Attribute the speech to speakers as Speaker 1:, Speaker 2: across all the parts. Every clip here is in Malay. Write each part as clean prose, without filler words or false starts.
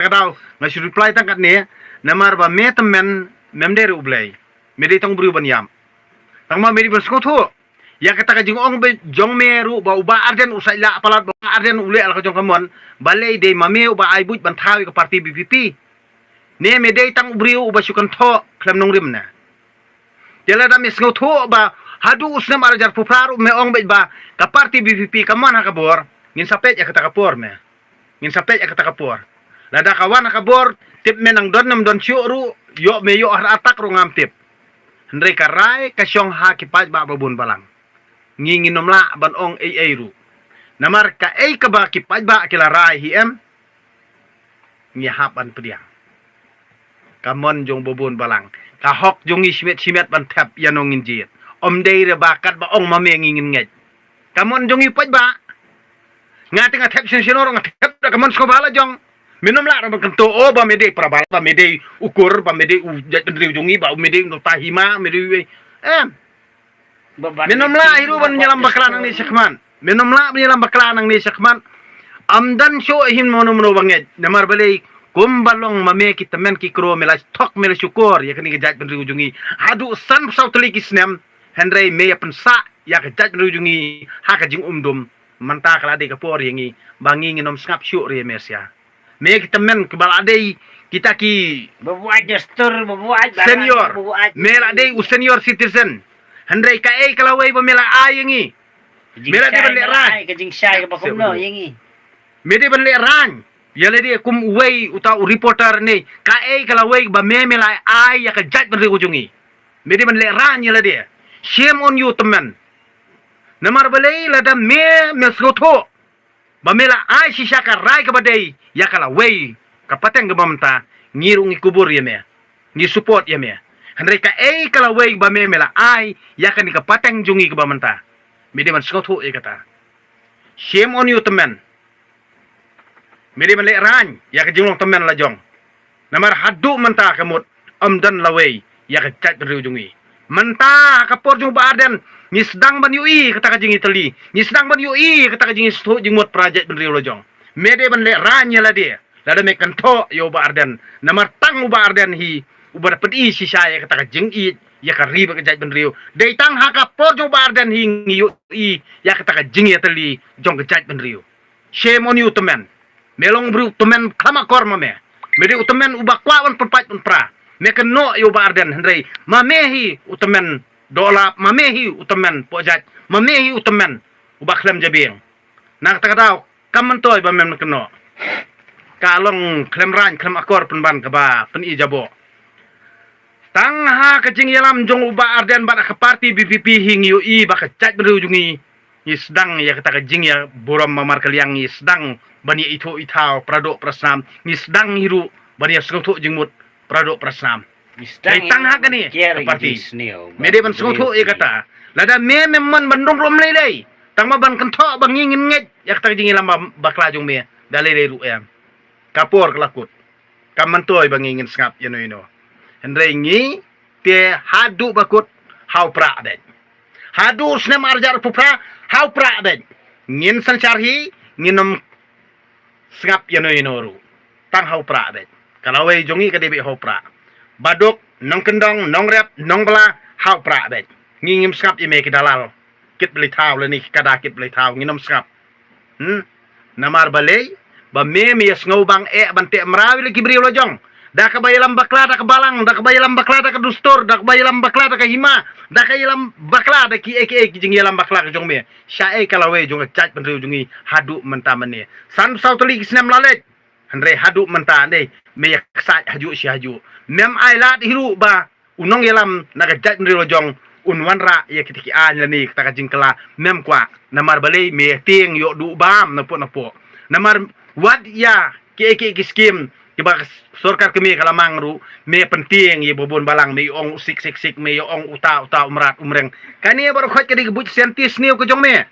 Speaker 1: Kadau ngasih reply tangkat ni namar ba me temen memdere ublay mede tang buru ban yam tang ma mede ban skotho ya kata ka jing ong be jong meru ba uba arden usai la palat ba arden ule al ka jong kamon balai de mame uba ai buj ban thawi ka parti BPP ne mede tang buru uba sukan tho klam nong rim na jela da mes skotho ba hadu usnam arjar pupraru me ong be ba ka parti BPP kamon ha ka bor ngin sapet ya kata ka por me ngin sapet ya kata ka por lada kawan kabor tip menang don nam don syuru yo me yo har atak ru ngam tip hendrai karai ka syong ha kipat ba babun balang ngingin nomla ban ong ai ru namar ka ai ka ba kipat ba kila rai hiem ngi hapan pediang kamon jong babun balang ka hok jong simet ban tap yanong injit om dei re bakat ba ong mame ngingin nget kamon jong ipat ba ngati nga tap senor nga tap kamon sko bala jong minum lah orang kento oh ba mede prabal ba mede ukur ba mede ujat pendiri ujungi ba mede tahima mede minum lah hiru ban nyelam baklan ni sekman minum lah nyelam baklan ni sekman amdan syo hin mono banget namar balai kumbalong mame kita men ki kro mela tok mela syukur ya kini gejat pendiri ujungi adu san sau teli kisnem hendrai me pensa ya gejat pendiri ujungi ha ka jing umdum manta kala de kapor yangi bangi nginom skap syuk re mesia me kita men kebal adai kita ki
Speaker 2: berbuat gestur berbuat
Speaker 1: senior mela adai senior citizen hendrai ka ai kalawai ba mela ai yangi mela de ban le ran
Speaker 2: ke jing syai ke bakumno yangi
Speaker 1: me de ban le ran ya le de kum wei uta reporter ni ka ai kalawai ba me mela ai ya ka jat ban ujungi me de ban le ran ya le de shame on you teman namar balai la da me skotho ba mela ai sisa ka rai ka badai ya kala wei kapateng ga mamta ngirung ikubur ya me ngi support ya me handai ka kala wei ba me mela ai ya kan ka pateng jungi ka bamanta mede man skotho e kata shame on you teman mede man le ran ya ka jinglong teman la jong namar hadu manta kamut amdan la wei ya ka chat jungi manta ka por jung ba aden ni sedang ban UI kata ka jing Itali ni sedang ban UI kata ka jing stu jingmut project ben riu lojong mede ban le ranya la dia la da me kan tho yo ba arden namar tang ba arden hi ubar pedi si saya kata ka jing I ya ka riba ka jaj ben riu dei tang ha ka por jung ba arden hi ngi UI ya kata ka jing Itali jong ka jaj ben riu shame on you teman melong bru teman klama korma me mede utemen uba kwawan perpat pun pra me kan no yo ba arden hendrai mamehi utemen dola mamehi utamen pojat mamehi utamen ubak klem jabing nak takatau kamantoy ba mem keno kalong klem ran klem akor penban ka ba pen ijabo tangha ka jing yalam jong uba arden ba ka parti BPP hing UI ba ka chat berujungi isdang ya kata ka jing ya borom mamar kaliang isdang bani itu itau pradok prasnam isdang hiru bani skotho jingmut pradok prasnam dai tang ha kani parti mede ban skotho e kata lada me memman bandong rom lei tang ma ban kan tho bang ngin nget yak tang jing lam bakla jong me dalai re ru em kapor kelakut kamantoy bang ngin skap yano hendrai ngi te hadu bakut hau pra de hadu snem arjar pupra hau pra de ngin sancarhi nginom skap yano ru tang hau pra de kalau we jongi ka debe hau pra baduk nong kendong nong rep nong bela hau pra bet ngingim skap ime ke dalal kit beli taw le ni kada kit beli taw nginom skap namar balei ba me ngau bang bante merawi lagi beri lojong da ka bayalam bakla da ka balang da ka bayalam bakla da ka dustur da ka bayalam bakla da ka hima da ka yalam bakla da ki ki jing yalam bakla ka jong me syae kalawe jong chat penriu jungi hadu mentamane san sauteli kisnem lalet Andre hadu menta ne me yak haju si haju mem ai lat hiru ba unong yalam naga jat ndri lojong unwanra ya kitiki an lani kata jingkala mem kwa namar balai me ting yo du bam napo namar wad ya ki skim kiba sorkar kemi kalamang ru me penting ye bobon balang me ong sik me ong uta umrat umreng kani baru khot kadi gebut sentis niu ko jong me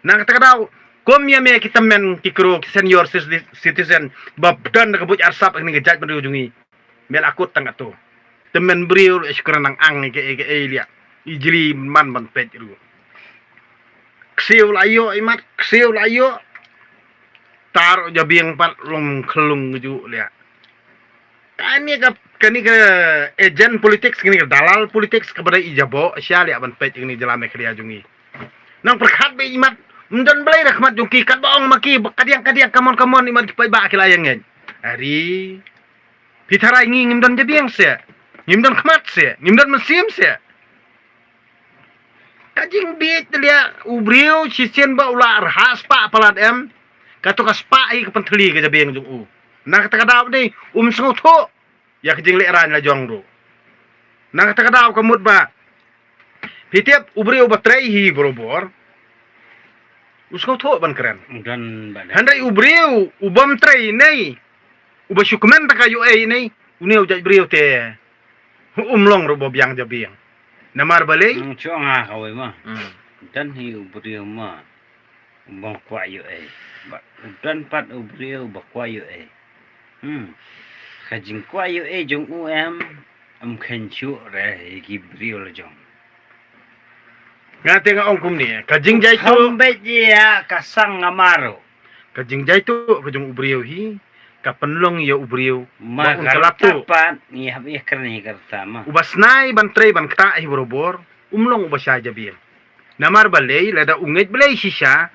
Speaker 1: nang takadaw komnya me kita men kikro senior citizen babdan kebut arsap ini gejat berujungi mel akut tangga tu temen beriu eskuran nang ang ke liya ijli man pet ru ksiu layo imat ksiu layo taruh jabiang pat lom kelung ju lihat. Kani ke ejen politik kini ke dalal politik kepada ijabo sia lihat ban pet ini jelame kriya jungi. Nang perkat be imat mundan belai rahmat jungki kat baong maki kadiang kamon imat pai ba kilayangen. Hari pitara ingi ngimdan jabiang sia. Ngimdan khamat sia, ngimdan mesim sia. Kajing bit dia ubriu sisien ba ular has pa palat em. Katu kas pa ai ke penteli ke jabiang jung u. Nang kata kadau ni sengu tho. Ya kejing leran la jong ru. Nang kata kadau kamut ba. Pitiap ubriu batrai hi borobor. Usngu tho ban keren.
Speaker 2: Dan badan.
Speaker 1: Handai ubriu ubam trai nei. Uba syukmen ta kayu ai nei. Uneu jaj briu te. Umlong ro bobiang jabiang. Namar balai.
Speaker 2: Chuang ah kawai mah. Dan hi ubriu mah. Bang kwayo dan pat ubriu bakwayo kajing kwayo jong khenchu re gibriu la jong.
Speaker 1: Ngate nga ongkum ni. Kajing jai tu.
Speaker 2: Hambet ya kasang ngamaro.
Speaker 1: Kajing jai tu kajung ubriu hi. Kapenlong ya ubriu.
Speaker 2: Ma
Speaker 1: unsalatu.
Speaker 2: kapat ni habi kerni kertama.
Speaker 1: Ubasnai bantrai ban kta hi borobor. Umlong ubasya jabiang. Namar balai lada ungit balai sisa.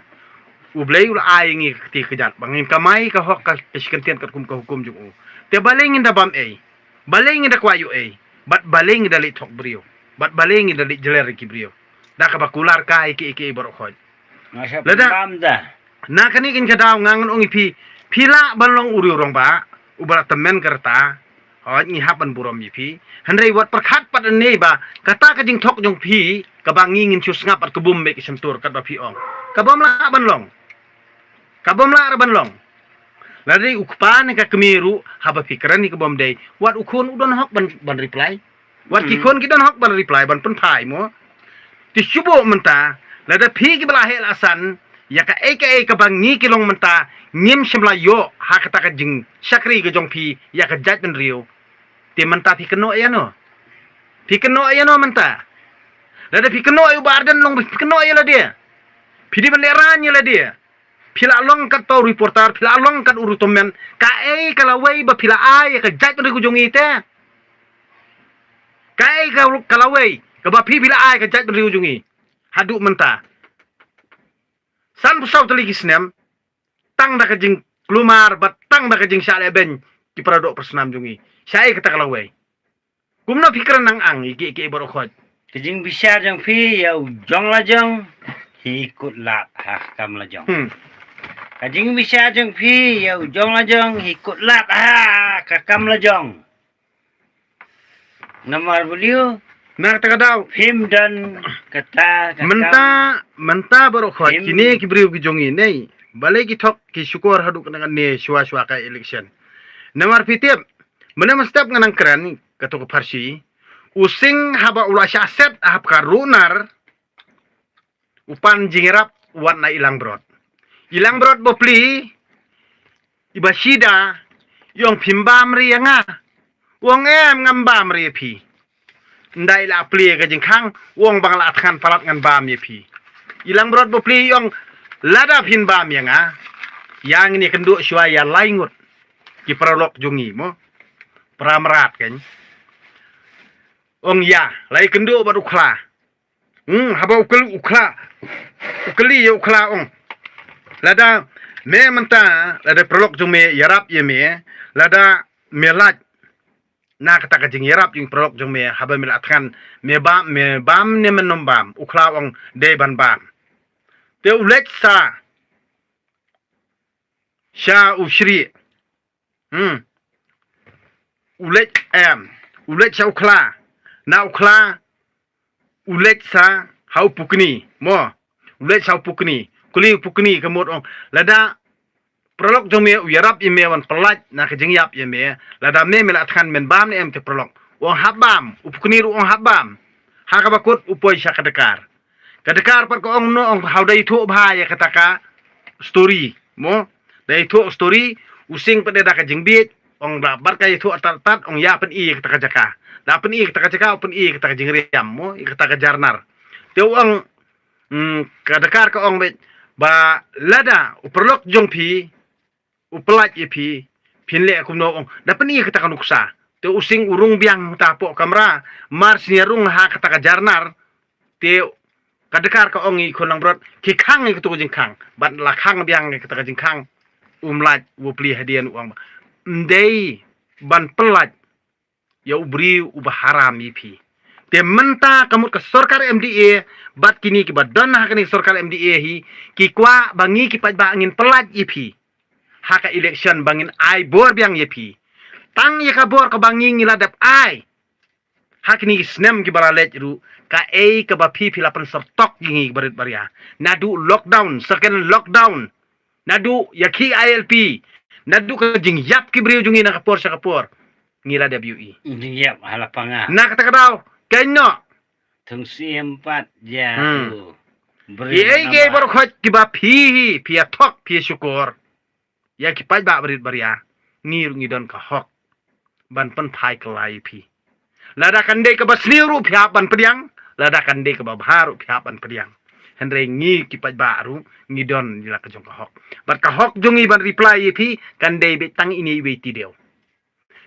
Speaker 1: Ublay ula ayingi ti kejat bangin kamai ka hok ka keskentian kat ka hukum jung. Te baleng inda bam ei. Baleng inda kwayu ei. Bat baleng inda li tok brio. Bat baleng inda li jeler ki brio. Da ka bakular ka iki borokhoy.
Speaker 2: Masa
Speaker 1: Lada-
Speaker 2: pam dah.
Speaker 1: Na kani kin kadaw ngangon ongi pila balong uri rong ba. Ubara temen kerta. Hoj ngi hapan burom yi Handai wat perkhat pat ne ba. Kata ka jing tok jong ka bangingin sus ngap at kubum be kisentur kat ba ong. Ka bom la banlong. Kabom la araban long. Lari ukpan ka kemiru haba pikiran ni kabom day. Wat ukun udon hok ban reply. Wat kikon kidon hok ban reply ban pen pai mo. Ti syubo menta lada pi ki bala hel asan ya ka bangi kilong menta ngim shimla yo ha kata ka jing sakri ka jong pi ya ka jat ben rio. Ti menta pi keno ya no. Pi keno ya no menta. Lada pi keno yu bardan long pi keno ya la dia. Pi di ban leran ya la dia. Pila long kat tau reporter, pila long kat urutomen, kalawai ba pila ay ka jat ri kujong ite. Kalawai, ka ba pila ay ka jat ri kujong i. Hadu menta. San pusaw tali kisnem, tang da kajing klumar, bat tang da kajing syale ben, ki paradok persenam jungi. Syai kata kalawai. Kumna pikiran nang ang, iki barokhot.
Speaker 2: Kajing bisa jong pi ya jong la jong. Hikut lat ha kam la jong. Kajing bisa jong pi ya jong la jong hikut lat ha kakam la jong. Namar beliau
Speaker 1: Nah kata kadaw.
Speaker 2: him dan kata kakam.
Speaker 1: Menta barokhot.
Speaker 2: Him-
Speaker 1: Kini ki beriu ki jongi nei. Balai ki thok ki syukur haduk dengan ne shwa ka election. Namar pitip. Mana mestap nganang keren kato ke parsi. Using haba ula syaset ahap karunar. Upan jingirap wat na ilang brod. Ilang brod bopli. Ibasida. Yung pimbam riya nga. Wong ngambam riya pi. Ndai la pli ka jingkang. Wong bang la atkan palat ngan bam ya pi. Ilang brod bopli yung lada pin bam ya nga. Yang ini kenduk syua ya laingut. Ki prolog jungi mo. Pramrat kan. Ong ya. Lai kenduk bat ukla. Haba ukli ya ukla ong. Lada me menta lada prolog jung me yarap ye me lada melat na kata kajing yarap jung prolog jung me haba melatkan me bam ne menom bam ukla ong de ban bam te ulet sa sha ushri ulet ulet sa ukla na ukla ulet sa hau pukni mo ulet sa pukni kuli pukni kemut ong lada prolog jong me uyarap ye me wan pelat na kejing yap ye me lada me melatkan men bam ne em te prolog wong habam upukni ru ong habam ha ka bakut upoi sya kadekar par ko ong no ong how dai thu bha ya kataka story mo dai thu story using pede da kejing bit ong da bar kai thu tat ong ya pen i kataka jaka da pen i kataka jaka pen i kataka jing riam mo i kataka jarnar te ong kadekar ko ong bet ba lada uperlok jong pi upelat ye pi pinle kum no ong dapat ni kata kanuksa te using urung biang tapok kamera mars ni rung ha kata ka jarnar te kadekar ka ongi konang brot ki khang ni kutu jingkang bat la khang biang ni kata ka jingkang umlat wo pli hadian uang ndei ban pelat ya ubri ubah haram ye pi te menta kamut ke sorkar MDA bat kini ki badon ha kini sorkar MDA hi ki kwa bangi ki pat ba angin pelat ye pi haka election bangin ai bor biang ye pi tang ye ka bor ka bangi ngiladap ai hakni snem ki baralet ru ka ka ba pi lapan sertok gingi barit baria nadu lockdown second lockdown nadu yaki ILP nadu ka jing yap ki brio jungi na kapor sa kapor ngila WE
Speaker 2: Yap halapanga.
Speaker 1: na kata kadaw kayno
Speaker 2: Tung si empat ya.
Speaker 1: ye bor khot ki ba pi atok pi syukur ya ki pai ba barit baria ngir ngidon ka hok ban pen pai kelai pi lada kande ka basniru pihak ban pediang lada kande ka babharu pihak ban pediang henre ngi ki pai baru ngidon jila ka jong ka hok bat ka hok jongi ban reply pi kande be tang ini be ti deu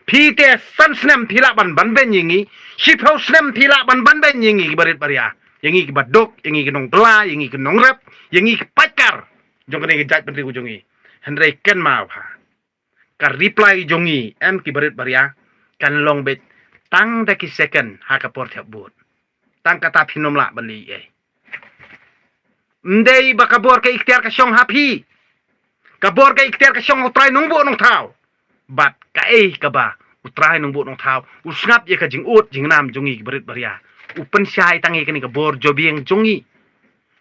Speaker 1: pi te san snem pila ban ben yingi shipho snem pila ban ben yingi barit baria yangi ki badok yangi ki nong tela yangi ki nong rep yangi ki pakar jong kene ki jat ban ku jongi henre ken ma ha ka reply jongi em ki barit baria kan long bet tang da ki second ha ka por thap bot tang kata phinom la bali ndei ba ka bor ka ikhtiar ka shong happy ka bor ka ikhtiar ka shong utrai nong bo nong thau bat ka ka ba utrai nong bo nong thau usngap ye ka jing ut jing nam jongi ki barit baria upen syai tangi kani ka bor jobieng jongi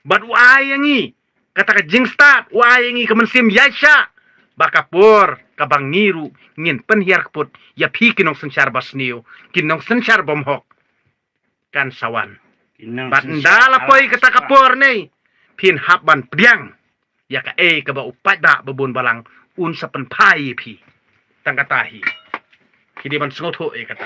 Speaker 1: bat wayangi kata ka jing start wayangi ka mensim yaisha bakapor kabang ngiru ngin penhiar keput ya pi kinong sensar basniu kinong sensar bomhok kan sawan bat ndala poi kata kapor nei pin habban pediang ya ka ka ba upat ba babon balang un sapen pai pi tangkatahi kidi ban sengot ho kata